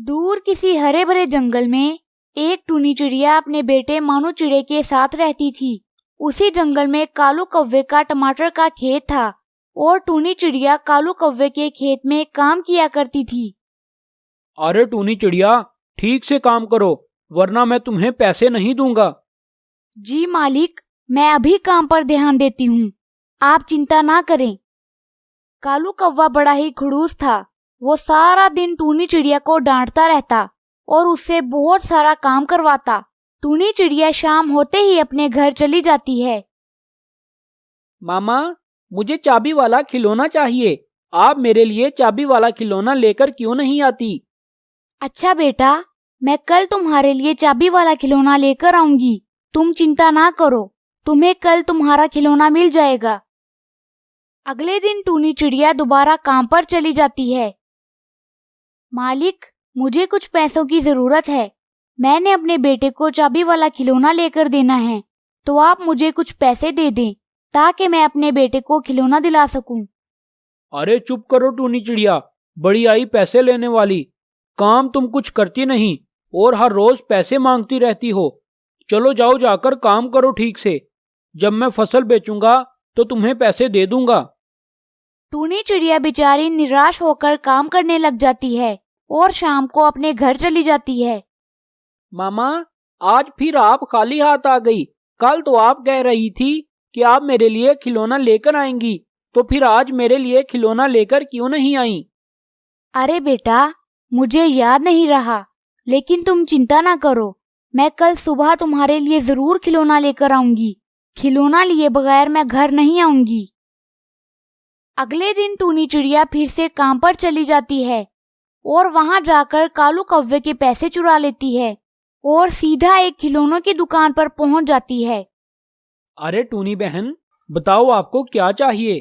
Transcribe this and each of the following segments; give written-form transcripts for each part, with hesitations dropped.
दूर किसी हरे भरे जंगल में एक टूनी चिड़िया अपने बेटे मानू चिड़े के साथ रहती थी। उसी जंगल में कालू कौवे का टमाटर का खेत था और टूनी चिड़िया कालू कौवे के खेत में काम किया करती थी। अरे टूनी चिड़िया, ठीक से काम करो वरना मैं तुम्हें पैसे नहीं दूंगा। जी मालिक, मैं अभी काम पर ध्यान देती हूँ, आप चिंता ना करें। कालू कौवा बड़ा ही खड़ूस था। वो सारा दिन टूनी चिड़िया को डांटता रहता और उससे बहुत सारा काम करवाता। टूनी चिड़िया शाम होते ही अपने घर चली जाती है। मामा, मुझे चाबी वाला खिलौना चाहिए। आप मेरे लिए चाबी वाला खिलौना लेकर क्यों नहीं आती? अच्छा बेटा, मैं कल तुम्हारे लिए चाबी वाला खिलौना लेकर आऊंगी। तुम चिंता ना करो, तुम्हें कल तुम्हारा खिलौना मिल जाएगा। अगले दिन टूनी चिड़िया दोबारा काम पर चली जाती है। मालिक, मुझे कुछ पैसों की जरूरत है। मैंने अपने बेटे को चाबी वाला खिलौना लेकर देना है, तो आप मुझे कुछ पैसे दे दें ताकि मैं अपने बेटे को खिलौना दिला सकूं। अरे चुप करो टूनी चिड़िया, बड़ी आई पैसे लेने वाली। काम तुम कुछ करती नहीं और हर रोज पैसे मांगती रहती हो। चलो जाओ, जाकर काम करो ठीक से। जब मैं फसल बेचूंगा तो तुम्हें पैसे दे दूंगा। टूनी चिड़िया बेचारी निराश होकर काम करने लग जाती है और शाम को अपने घर चली जाती है। मामा, आज फिर आप खाली हाथ आ गई। कल तो आप कह रही थी कि आप मेरे लिए खिलौना लेकर आएंगी, तो फिर आज मेरे लिए खिलौना लेकर क्यों नहीं आई? अरे बेटा, मुझे याद नहीं रहा, लेकिन तुम चिंता ना करो, मैं कल सुबह तुम्हारे लिए जरूर खिलौना लेकर आऊंगी। खिलौना लिए बगैर मैं घर नहीं आऊंगी। अगले दिन टूनी चिड़िया फिर से काम पर चली जाती है और वहां जाकर कालू कौवे के पैसे चुरा लेती है और सीधा एक खिलौनों की दुकान पर पहुंच जाती है। अरे टूनी बहन, बताओ आपको क्या चाहिए?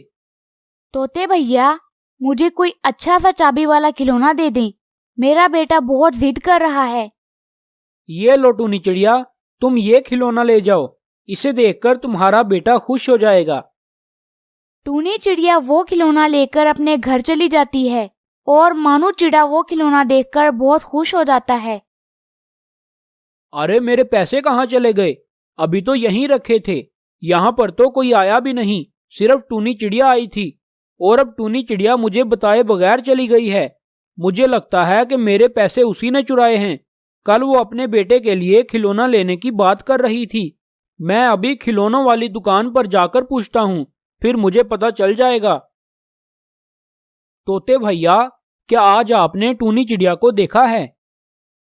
तोते भैया, मुझे कोई अच्छा सा चाबी वाला खिलौना दे दें, मेरा बेटा बहुत जिद कर रहा है। ये लो टूनी चिड़िया, तुम ये खिलौना ले जाओ। इसे देखकर तुम्हारा बेटा खुश हो जाएगा। टूनी चिड़िया वो खिलौना लेकर अपने घर चली जाती है और मानू चिड़ा वो खिलौना देखकर बहुत खुश हो जाता है। अरे मेरे पैसे कहाँ चले गए? अभी तो यहीं रखे थे। यहाँ पर तो कोई आया भी नहीं, सिर्फ टूनी चिड़िया आई थी और अब टूनी चिड़िया मुझे बताए बगैर चली गई है। मुझे लगता है कि मेरे पैसे उसी ने चुराए हैं। कल वो अपने बेटे के लिए खिलौना लेने की बात कर रही थी। मैं अभी खिलौनों वाली दुकान पर जाकर पूछता हूँ, फिर मुझे पता चल जाएगा। तोते भैया, क्या आज आपने टूनी चिड़िया को देखा है?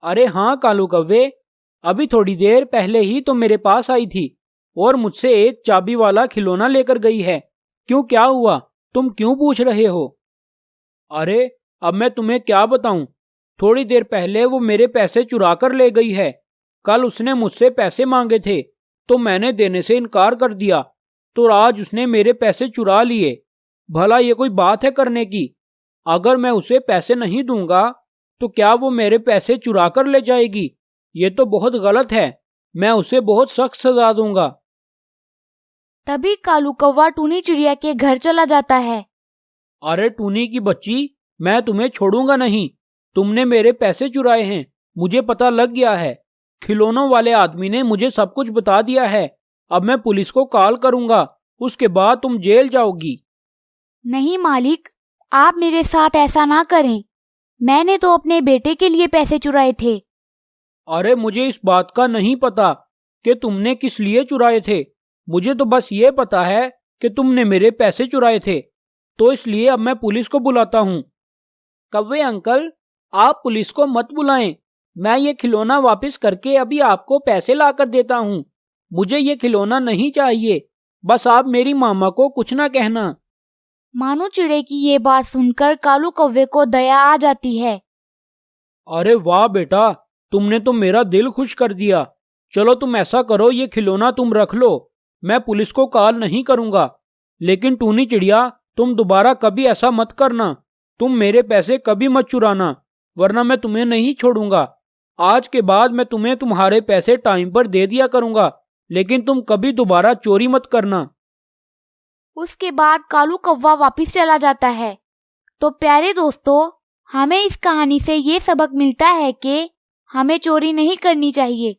अरे हाँ कालू कौवे, अभी थोड़ी देर पहले ही तो मेरे पास आई थी और मुझसे एक चाबी वाला खिलौना लेकर गई है। क्यों, क्या हुआ? तुम क्यों पूछ रहे हो? अरे अब मैं तुम्हें क्या बताऊं, थोड़ी देर पहले वो मेरे पैसे चुरा कर ले गई है। कल उसने मुझसे पैसे मांगे थे तो मैंने देने से इनकार कर दिया, तो आज उसने मेरे पैसे चुरा लिए। भला ये कोई बात है करने की? अगर मैं उसे पैसे नहीं दूंगा तो क्या वो मेरे पैसे चुरा कर ले जाएगी? ये तो बहुत गलत है। मैं उसे बहुत सख्त सजा दूंगा। तभी कालू कौवा टूनी चिड़िया के घर चला जाता है। अरे टूनी की बच्ची, मैं तुम्हें छोड़ूंगा नहीं। तुमने मेरे पैसे चुराए हैं, मुझे पता लग गया है। खिलौनों वाले आदमी ने मुझे सब कुछ बता दिया है। अब मैं पुलिस को कॉल करूंगा, उसके बाद तुम जेल जाओगी। नहीं मालिक, आप मेरे साथ ऐसा ना करें। मैंने तो अपने बेटे के लिए पैसे चुराए थे। अरे मुझे इस बात का नहीं पता कि तुमने किस लिए चुराए थे। मुझे तो बस ये पता है कि तुमने मेरे पैसे चुराए थे, तो इसलिए अब मैं पुलिस को बुलाता हूँ। कौवे अंकल, आप पुलिस को मत बुलाएं। मैं ये खिलौना वापस करके अभी आपको पैसे लाकर देता हूँ। मुझे ये खिलौना नहीं चाहिए। बस आप मेरी मामा को कुछ ना कहना। मानू चिड़े की ये बात सुनकर कालू कौवे को दया आ जाती है। अरे वाह बेटा, तुमने तो मेरा दिल खुश कर दिया। चलो तुम ऐसा करो, ये खिलौना तुम रख लो, मैं पुलिस को कॉल नहीं करूंगा। लेकिन टूनी चिड़िया, तुम दोबारा कभी ऐसा मत करना। तुम मेरे पैसे कभी मत चुराना, वरना मैं तुम्हें नहीं छोड़ूंगा। आज के बाद मैं तुम्हें तुम्हारे पैसे टाइम पर दे दिया करूंगा, लेकिन तुम कभी दोबारा चोरी मत करना। उसके बाद कालू कौवा वापस चला जाता है। तो प्यारे दोस्तों, हमें इस कहानी से ये सबक मिलता है कि हमें चोरी नहीं करनी चाहिए।